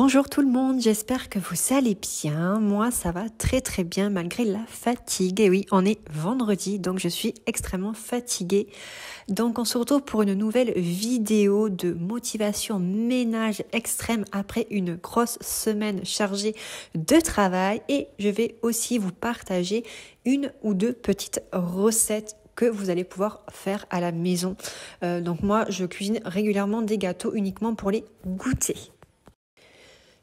Bonjour tout le monde, j'espère que vous allez bien. Moi, ça va très très bien malgré la fatigue. Et oui, on est vendredi, donc je suis extrêmement fatiguée. Donc on se retrouve pour une nouvelle vidéo de motivation ménage extrême après une grosse semaine chargée de travail. Et je vais aussi vous partager une ou deux petites recettes que vous allez pouvoir faire à la maison. Donc moi, je cuisine régulièrement des gâteaux uniquement pour les goûter.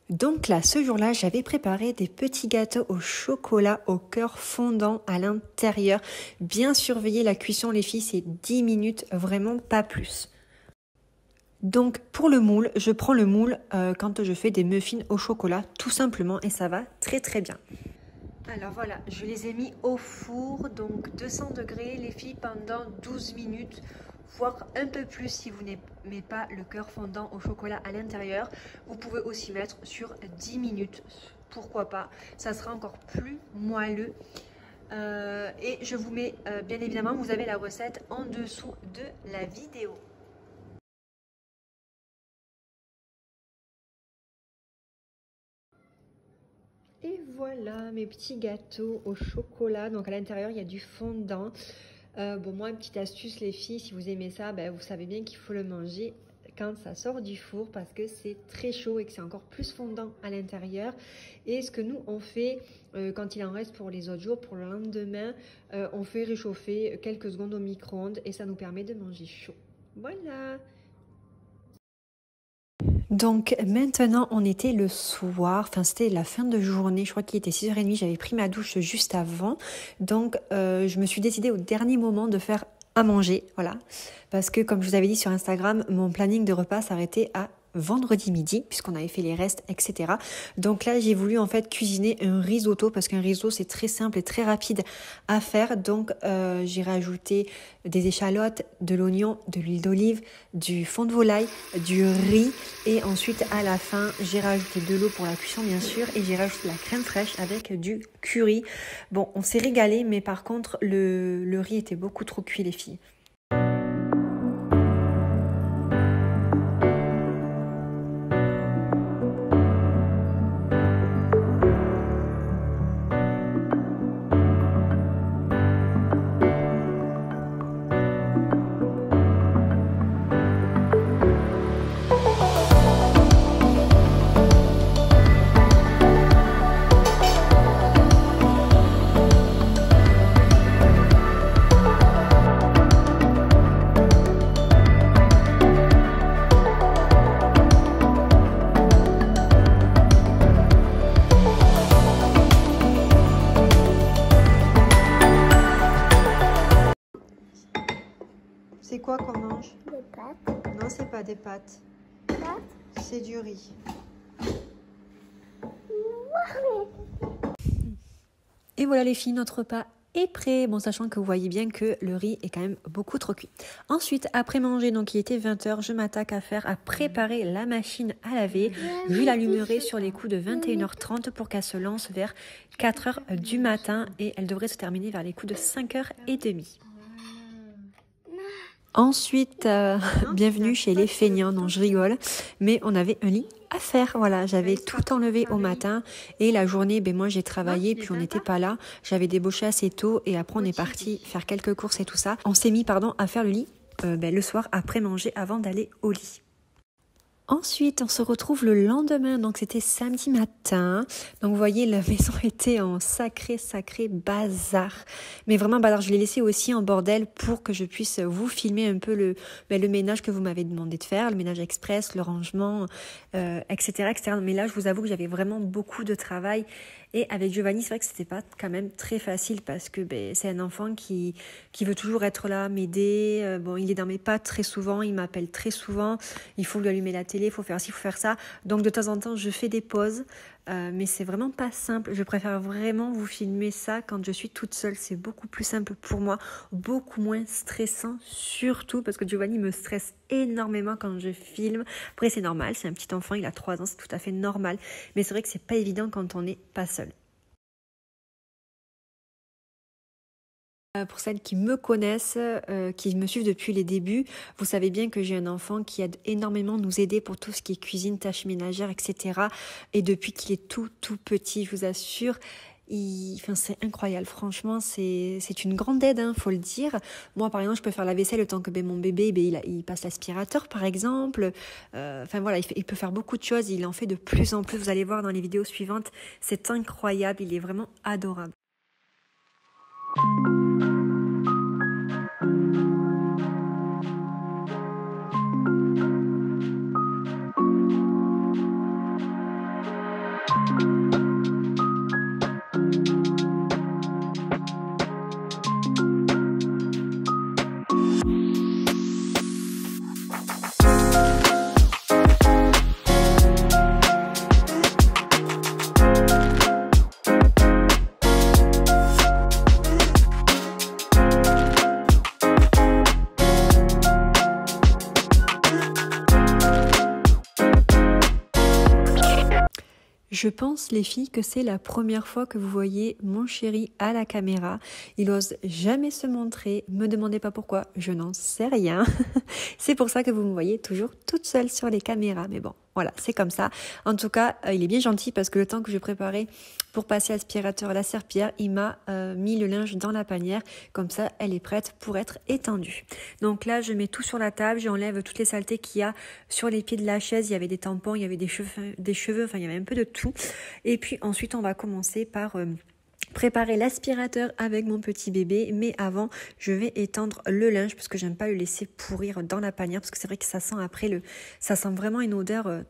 Donc là, ce jour-là, j'avais préparé des petits gâteaux au chocolat au cœur fondant à l'intérieur. Bien surveiller la cuisson, les filles, c'est 10 minutes, vraiment pas plus. Donc pour le moule, je prends le moule quand je fais des muffins au chocolat, tout simplement, et ça va très très bien. Alors voilà, je les ai mis au four, donc 200 degrés, les filles, pendant 12 minutes, voire un peu plus si vous n'aimez pas le cœur fondant au chocolat à l'intérieur. Vous pouvez aussi mettre sur 10 minutes, pourquoi pas, ça sera encore plus moelleux. Et je vous mets, bien évidemment, vous avez la recette en dessous de la vidéo. Et voilà mes petits gâteaux au chocolat. Donc à l'intérieur, il y a du fondant. Bon, moi, une petite astuce, les filles, si vous aimez ça, vous savez bien qu'il faut le manger quand ça sort du four parce que c'est très chaud et que c'est encore plus fondant à l'intérieur. Et ce que nous, on fait quand il en reste pour les autres jours, pour le lendemain, on fait réchauffer quelques secondes au micro-ondes et ça nous permet de manger chaud. Voilà! Donc maintenant on était le soir, enfin c'était la fin de journée, je crois qu'il était 6h30, j'avais pris ma douche juste avant. Donc je me suis décidée au dernier moment de faire à manger, voilà. Parce que comme je vous avais dit sur Instagram, mon planning de repas s'arrêtait à vendredi midi, puisqu'on avait fait les restes, etc. Donc là, j'ai voulu en fait cuisiner un risotto, parce qu'un risotto, c'est très simple et très rapide à faire. Donc, j'ai rajouté des échalotes, de l'oignon, de l'huile d'olive, du fond de volaille, du riz. Et ensuite, à la fin, j'ai rajouté de l'eau pour la cuisson, bien sûr. Et j'ai rajouté la crème fraîche avec du curry. Bon, on s'est régalé, mais par contre, le riz était beaucoup trop cuit, les filles. C'est quoi qu'on mange? Des pâtes. Non, c'est pas des pâtes. C'est du riz. Et voilà les filles, notre repas est prêt. Bon, sachant que vous voyez bien que le riz est quand même beaucoup trop cuit. Ensuite, après manger, donc il était 20h, je m'attaque à préparer la machine à laver. Je l'allumerai sur les coups de 21h30 pour qu'elle se lance vers 4h du matin et elle devrait se terminer vers les coups de 5h30. Ensuite, bienvenue chez les feignants, non je rigole, mais on avait un lit à faire, voilà, j'avais tout enlevé au matin et la journée, moi j'ai travaillé puis on n'était pas là, j'avais débauché assez tôt et après on est parti faire quelques courses et tout ça. On s'est mis, à faire le lit le soir après manger avant d'aller au lit. Ensuite, on se retrouve le lendemain, donc c'était samedi matin. Donc vous voyez, la maison était en sacré bazar. Mais vraiment bazar, je l'ai laissé aussi en bordel pour que je puisse vous filmer un peu le ménage que vous m'avez demandé de faire, le ménage express, le rangement, etc., etc. Mais là, je vous avoue que j'avais vraiment beaucoup de travail. Et avec Giovanni, c'est vrai que c'était pas quand même très facile parce que c'est un enfant qui veut toujours être là, m'aider. Bon, il est dans mes pattes très souvent, il m'appelle très souvent. Il faut lui allumer la télé, il faut faire ci, il faut faire ça. Donc de temps en temps, je fais des pauses. Mais c'est vraiment pas simple. Je préfère vraiment vous filmer ça quand je suis toute seule. C'est beaucoup plus simple pour moi, beaucoup moins stressant, surtout parce que Giovanni me stresse énormément quand je filme. Après, c'est normal, c'est un petit enfant, il a 3 ans, c'est tout à fait normal. Mais c'est vrai que c'est pas évident quand on n'est pas seul. Pour celles qui me connaissent, qui me suivent depuis les débuts, vous savez bien que j'ai un enfant qui aide énormément nous aider pour tout ce qui est cuisine, tâches ménagères, etc. Et depuis qu'il est tout petit, je vous assure, c'est incroyable. Franchement, c'est une grande aide, faut le dire. Moi, par exemple, je peux faire la vaisselle le temps que mon bébé, il passe l'aspirateur, par exemple. Voilà, il peut faire beaucoup de choses. Il en fait de plus en plus. Vous allez voir dans les vidéos suivantes. C'est incroyable. Il est vraiment adorable. Je pense, les filles, que c'est la première fois que vous voyez mon chéri à la caméra. Il n'ose jamais se montrer. Me demandez pas pourquoi, je n'en sais rien. C'est pour ça que vous me voyez toujours toute seule sur les caméras. Mais bon, voilà, c'est comme ça. En tout cas, il est bien gentil parce que le temps que je préparais pour passer aspirateur à la serpillière, il m'a mis le linge dans la panière. Comme ça, elle est prête pour être étendue. Donc là, je mets tout sur la table. J'enlève toutes les saletés qu'il y a sur les pieds de la chaise. Il y avait des tampons, il y avait des cheveux, enfin, il y avait un peu de tout. Et puis ensuite, on va commencer par préparer l'aspirateur avec mon petit bébé. Mais avant, je vais étendre le linge parce que j'aime pas le laisser pourrir dans la panière parce que c'est vrai que ça sent après ça sent vraiment une odeur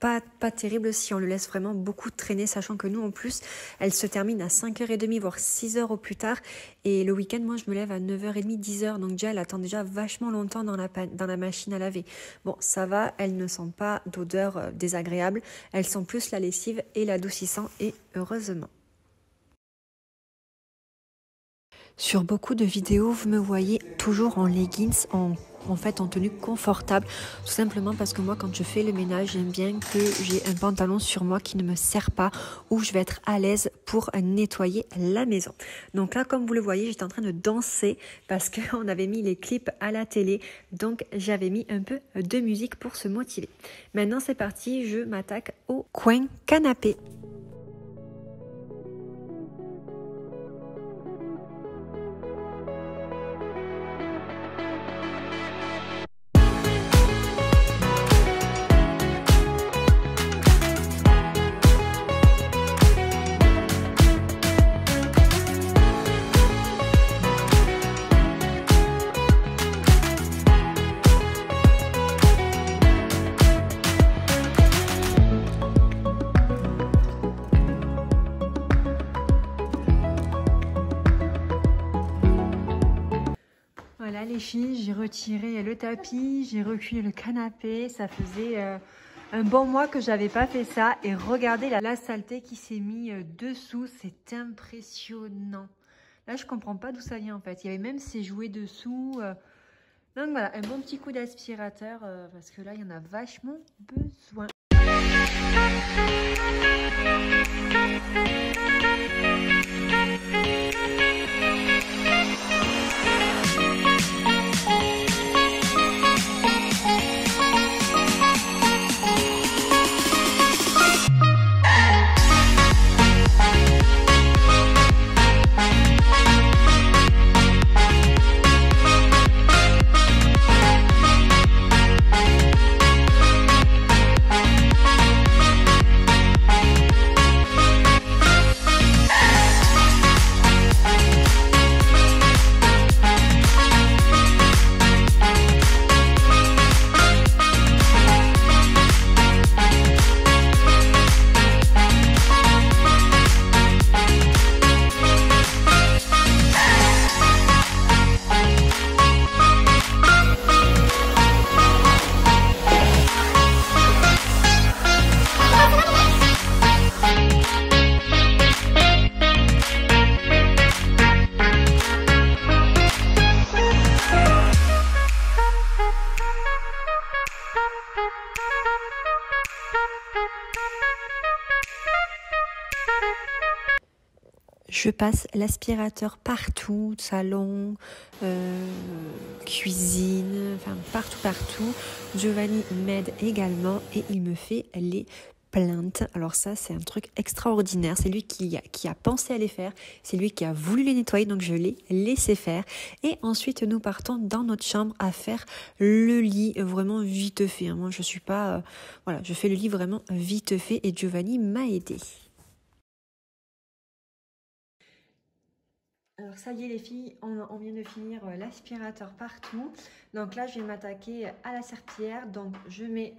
pas terrible si on le laisse vraiment beaucoup traîner, sachant que nous en plus elle se termine à 5h30 voire 6h au plus tard, et le week-end moi je me lève à 9h30 10h, donc déjà elle attend déjà vachement longtemps dans la machine à laver. Bon, ça va, elle ne sent pas d'odeur désagréable, elle sent plus la lessive et l'adoucissant, et heureusement. Sur beaucoup de vidéos, vous me voyez toujours en leggings, en tenue confortable, tout simplement parce que moi, quand je fais le ménage, j'aime bien que j'ai un pantalon sur moi qui ne me serre pas, où je vais être à l'aise pour nettoyer la maison. Donc là, comme vous le voyez, j'étais en train de danser parce qu'on avait mis les clips à la télé, donc j'avais mis un peu de musique pour se motiver. Maintenant, c'est parti, je m'attaque au coin canapé. Voilà les filles, j'ai retiré le tapis, j'ai reculé le canapé, ça faisait un bon mois que j'avais pas fait ça, et regardez la saleté qui s'est mise dessous, c'est impressionnant. Là je comprends pas d'où ça vient en fait, il y avait même ces jouets dessous. Donc voilà, un bon petit coup d'aspirateur parce que là il y en a vachement besoin. Je passe l'aspirateur partout, salon, cuisine, enfin partout. Giovanni m'aide également et il me fait les plaintes. Alors ça, c'est un truc extraordinaire. C'est lui qui a pensé à les faire. C'est lui qui a voulu les nettoyer, donc je l'ai laissé faire. Et ensuite, nous partons dans notre chambre à faire le lit vraiment vite fait. Moi, je suis pas... voilà, je fais le lit vraiment vite fait et Giovanni m'a aidé. Alors ça y est les filles, on vient de finir l'aspirateur partout. Donc là, je vais m'attaquer à la serpillière. Donc je mets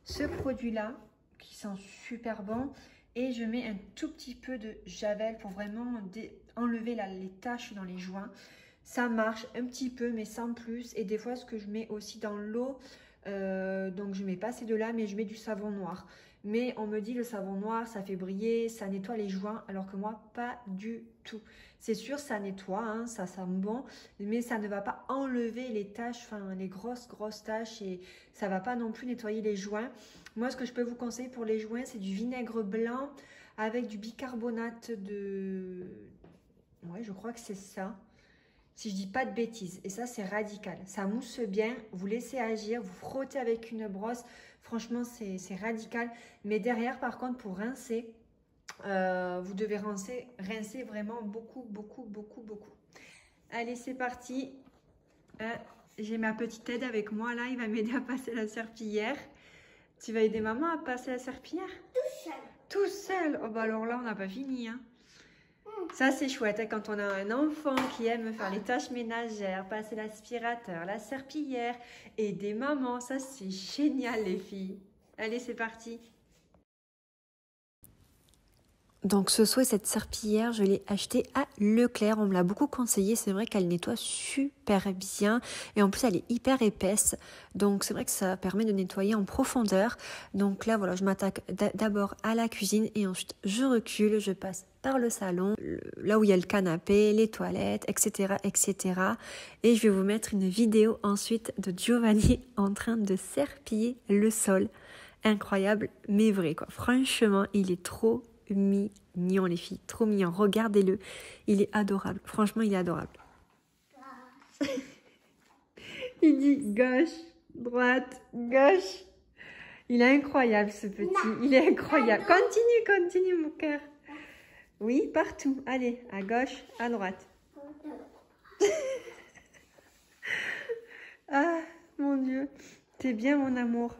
ce produit-là qui sent super bon et je mets un tout petit peu de javel pour vraiment enlever les taches dans les joints. Ça marche un petit peu mais sans plus. Et des fois, ce que je mets aussi dans l'eau, donc je mets pas ces deux-là, mais je mets du savon noir. Mais on me dit le savon noir, ça fait briller, ça nettoie les joints, alors que moi, pas du tout. C'est sûr, ça nettoie, hein, ça sent bon, mais ça ne va pas enlever les taches, enfin les grosses taches, et ça va pas non plus nettoyer les joints. Moi, ce que je peux vous conseiller pour les joints, c'est du vinaigre blanc avec du bicarbonate de... Ouais, je crois que c'est ça. Si je dis pas de bêtises, et ça c'est radical, ça mousse bien, vous laissez agir, vous frottez avec une brosse, franchement c'est radical, mais derrière par contre pour rincer, vous devez rincer vraiment beaucoup. Allez c'est parti, j'ai ma petite aide avec moi là, il va m'aider à passer la serpillière. Tu vas aider maman à passer la serpillière? Tout seul. Tout seul? Oh bah alors là on n'a pas fini hein. Ça, c'est chouette hein, quand on a un enfant qui aime faire les tâches ménagères, passer l'aspirateur, la serpillière, et des mamans. Ça, c'est génial, les filles. Allez, c'est parti. Donc ce seau et cette serpillière, je l'ai acheté à Leclerc. On me l'a beaucoup conseillé. C'est vrai qu'elle nettoie super bien. Et en plus, elle est hyper épaisse. Donc c'est vrai que ça permet de nettoyer en profondeur. Donc là, voilà, je m'attaque d'abord à la cuisine. Et ensuite, je recule. Je passe par le salon, là où il y a le canapé, les toilettes, etc. Et je vais vous mettre une vidéo ensuite de Giovanni en train de serpiller le sol. Incroyable, mais vrai quoi. Franchement, il est trop mignon les filles, trop mignon, regardez-le, il est adorable, franchement il est adorable. Il dit gauche, droite, gauche, il est incroyable ce petit, il est incroyable, continue mon cœur, oui partout, allez, à gauche, à droite. Ah mon Dieu, t'es bien mon amour.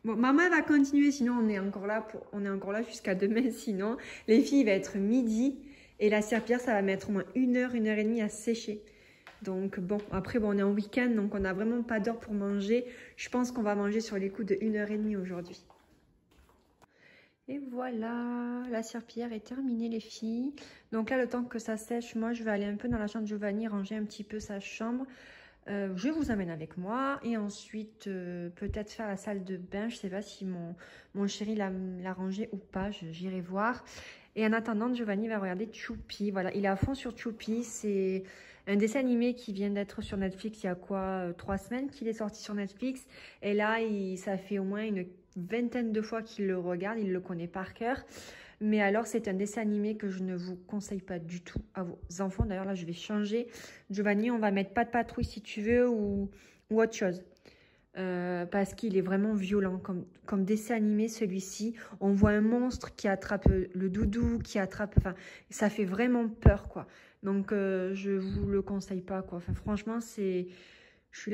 Bon, maman va continuer, sinon on est encore là jusqu'à demain. Sinon, les filles, il va être midi et la serpillière, ça va mettre au moins 1 heure et demie à sécher. Donc bon, après, bon, on est en week-end, donc on n'a vraiment pas d'heure pour manger. Je pense qu'on va manger sur les coups de 1 heure et demie aujourd'hui. Et voilà, la serpillière est terminée les filles. Donc là, le temps que ça sèche, moi, je vais aller un peu dans la chambre de Giovanni, ranger un petit peu sa chambre. Je vous amène avec moi et ensuite peut-être faire la salle de bain. Je ne sais pas si mon chéri l'a rangé ou pas, j'irai voir. Et en attendant, Giovanni va regarder Choupi. Voilà, il est à fond sur Choupi. C'est un dessin animé qui vient d'être sur Netflix il y a quoi 3 semaines qu'il est sorti sur Netflix. Et là, ça fait au moins une vingtaine de fois qu'il le regarde. Il le connaît par cœur. Mais alors, c'est un dessin animé que je ne vous conseille pas du tout à vos enfants. D'ailleurs, là, je vais changer. Giovanni, on va mettre Pas de patrouille si tu veux ou autre chose. Parce qu'il est vraiment violent comme dessin animé, celui-ci. On voit un monstre qui attrape le doudou, enfin, ça fait vraiment peur, quoi. Donc, je vous le conseille pas, quoi. Enfin, franchement, je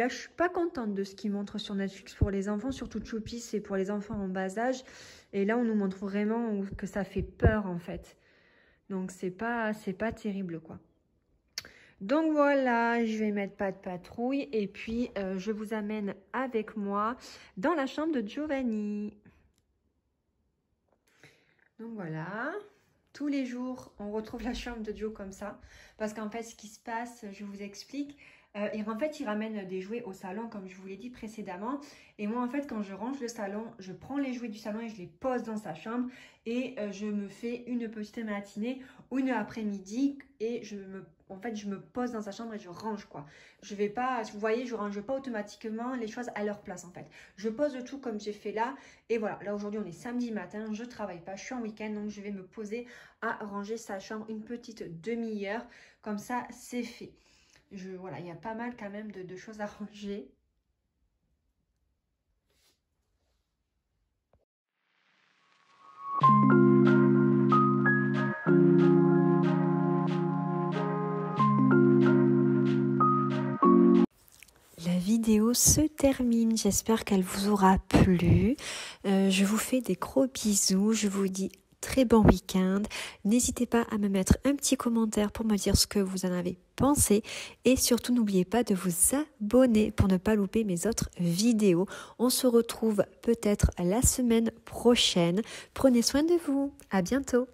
suis pas contente de ce qu'ils montrent sur Netflix pour les enfants, surtout Choupi, c'est pour les enfants en bas âge. Et là, on nous montre vraiment que ça fait peur, en fait. Donc, c'est pas terrible, quoi. Donc, voilà, je vais mettre Pas de patrouille. Et puis, je vous amène avec moi dans la chambre de Giovanni. Donc, voilà. Tous les jours, on retrouve la chambre de Gio comme ça. Parce qu'en fait, ce qui se passe, je vous explique. En fait, il ramène des jouets au salon, comme je vous l'ai dit précédemment. Et moi, en fait, quand je range le salon, je prends les jouets du salon et je les pose dans sa chambre. Et je me fais une petite matinée ou une après-midi. Et en fait, je me pose dans sa chambre et je range, quoi. Je vais pas, vous voyez, je range pas automatiquement les choses à leur place, en fait. Je pose tout comme j'ai fait là. Et voilà, là aujourd'hui, on est samedi matin, je travaille pas, je suis en week-end, donc je vais me poser à ranger sa chambre une petite demi-heure. Comme ça, c'est fait. Voilà, il y a pas mal quand même de choses à ranger. La vidéo se termine, j'espère qu'elle vous aura plu. Je vous fais des gros bisous, je vous dis très bon week-end. N'hésitez pas à me mettre un petit commentaire pour me dire ce que vous en avez pensé. Et surtout, n'oubliez pas de vous abonner pour ne pas louper mes autres vidéos. On se retrouve peut-être la semaine prochaine. Prenez soin de vous, à bientôt.